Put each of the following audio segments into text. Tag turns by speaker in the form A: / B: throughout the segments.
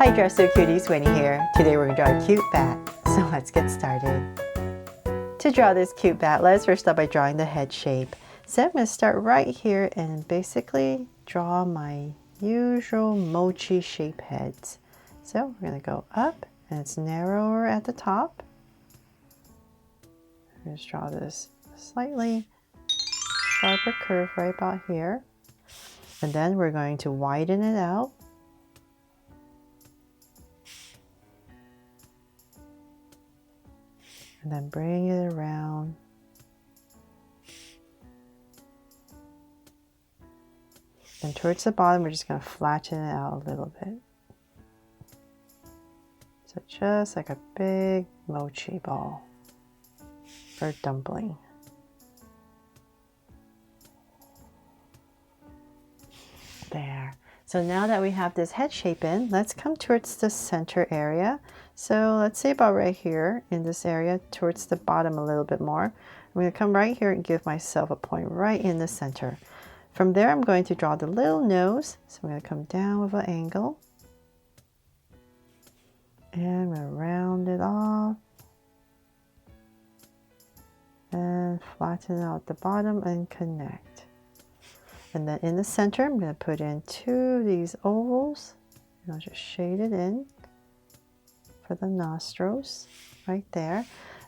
A: Hi Dresser Cuties, Winnie here. Today we're going to draw a cute bat, so let's get started. To draw this cute bat, let's first start by drawing the head shape. So I'm going to start right here and basically draw my usual mochi shape heads. So we're going to go up and it's narrower at the top. Let's draw this slightly sharper curve right about here. And then we're going to widen it out. And then bring it around. And towards the bottom, we're just going to flatten it out a little bit. So just like a big mochi ball or dumpling. There. So now that we have this head shape in, let's come towards the center area. So let's say about right here in this area, towards the bottom a little bit more. I'm going to come right here and give myself a point right in the center. From there, I'm going to draw the little nose. So I'm going to come down with an angle. And I'm going to round it off. And flatten out the bottom and connect. And then in the center, I'm going to put in two of these ovals. And I'll just shade it in for the nostrils right there.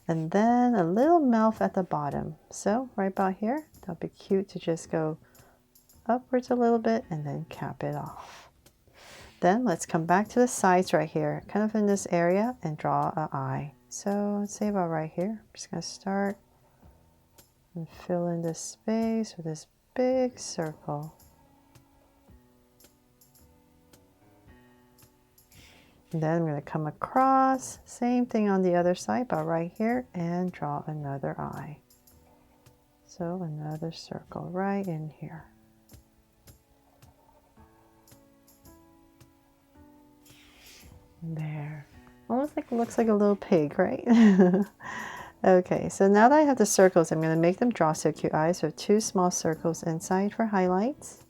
A: And then a little mouth at the bottom. So right about here, that'll be cute to just go upwards a little bit and then cap it off. Then let's come back to the sides right here, kind of in this area, and draw an eye. So let's say about right here. I'm just going to start and fill in this space with this big circle. And then I'm going to come across, same thing on the other side, but right here, and draw another eye. So another circle right in here. There. Almost like looks like a little pig, right? Okay, so now that I have the circles, I'm going to make them draw so cute eyes. So two small circles inside for highlights.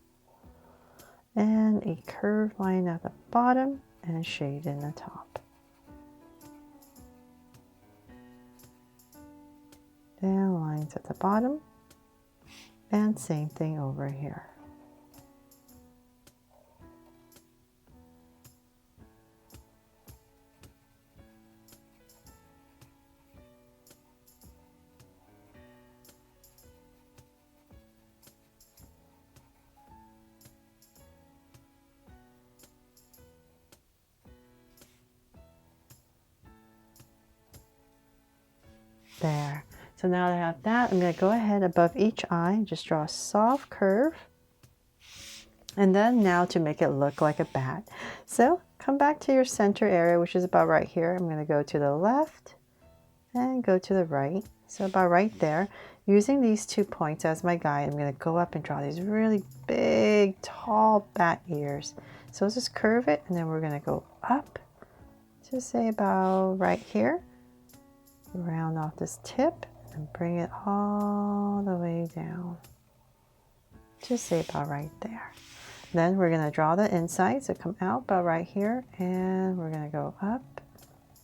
A: And a curved line at the bottom and a shade in the top. And lines at the bottom. And same thing over here. There. So now that I have that, I'm going to go ahead above each eye and just draw a soft curve. And then now to make it look like a bat. So come back to your center area, which is about right here. I'm going to go to the left and go to the right. So about right there. Using these 2 points as my guide, I'm going to go up and draw these really big, tall bat ears. So let's just curve it, and then we're going to go up to say about right here. Round off this tip and bring it all the way down. Just say about right there. Then we're going to draw the inside, so come out about right here, and we're going to go up.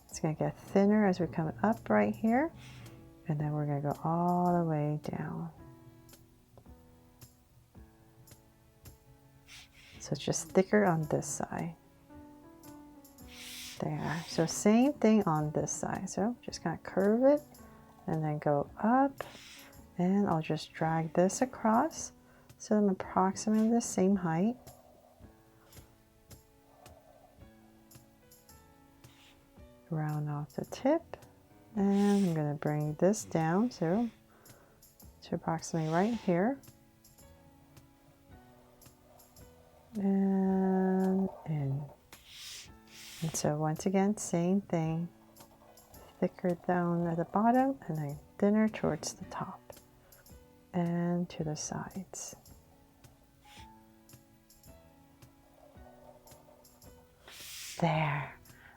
A: It's going to get thinner as we come up right here, and then we're going to go all the way down. So it's just thicker on this side. There. So same thing on this side. So just kind of curve it and then go up, and I'll just drag this across so I'm approximately the same height. Round off the tip, and I'm going to bring this down to approximately right here. And in. And so once again, same thing, thicker down at the bottom and then thinner towards the top and to the sides. There.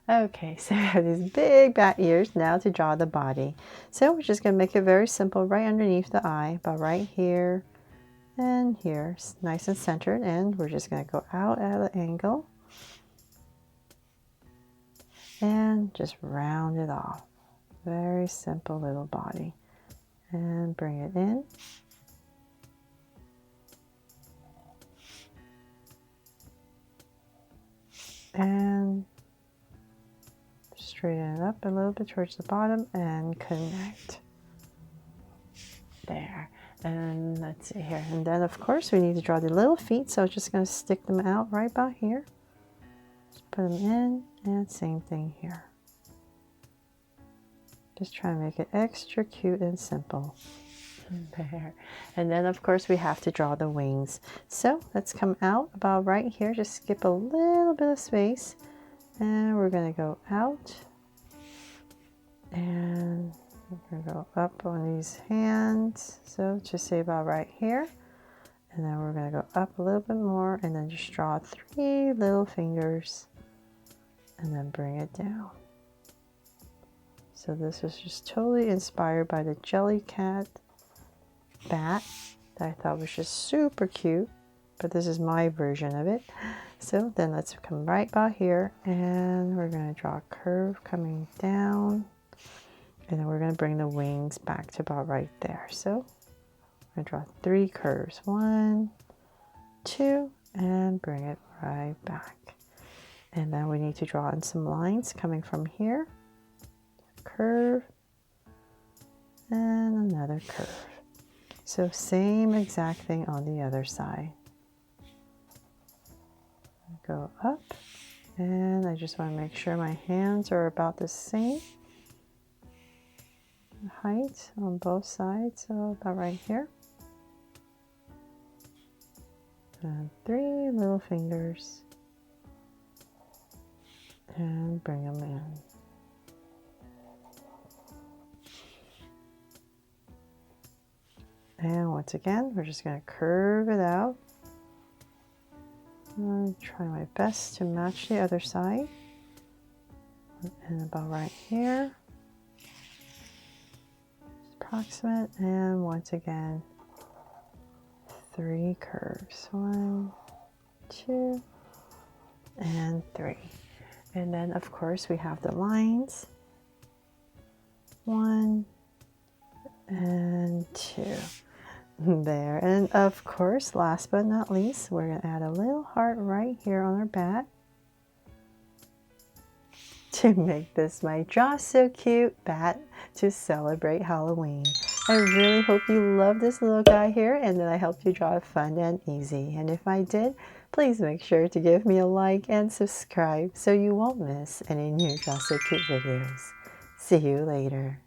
A: Okay, so I have these big bat ears now to draw the body. So we're just going to make it very simple right underneath the eye, about right here and here, nice and centered, and we're just going to go out at an angle. and just round it off. Very simple little body. And bring it in. And straighten it up a little bit towards the bottom and connect. There. And let's see here. And then of course we need to draw the little feet. So I'm just going to stick them out right about here. Just put them in and same thing here. Just try to make it extra cute and simple. There. And then of course we have to draw the wings. So let's come out about right here. Just skip a little bit of space. And we're going to go out. And we're going to go up on these hands. So just say about right here. And then we're going to go up a little bit more. And then just draw 3 little fingers. And then bring it down. So this was just totally inspired by the JellyCat bat that I thought was just super cute, but this is my version of it. So then let's come right about here and we're going to draw a curve coming down, and then we're going to bring the wings back to about right there. So I'm going to draw 3 curves, 1, 2, and bring it right back. And then we need to draw in some lines coming from here, curve, and another curve. So same exact thing on the other side. Go up, and I just want to make sure my hands are about the same height on both sides, so about right here. And 3 little fingers, and bring them in. And once again, we're just going to curve it out. I'll try my best to match the other side. And about right here. Approximate. And once again, 3 curves. 1, 2, and 3. And then, of course, we have the lines. 1 and 2. There. And of course, last but not least, we're going to add a little heart right here on our bat to make this my Just So Cute bat to celebrate Halloween. I really hope you love this little guy here and that I helped you draw it fun and easy. And if I did, please make sure to give me a like and subscribe so you won't miss any new Just So Cute videos. See you later.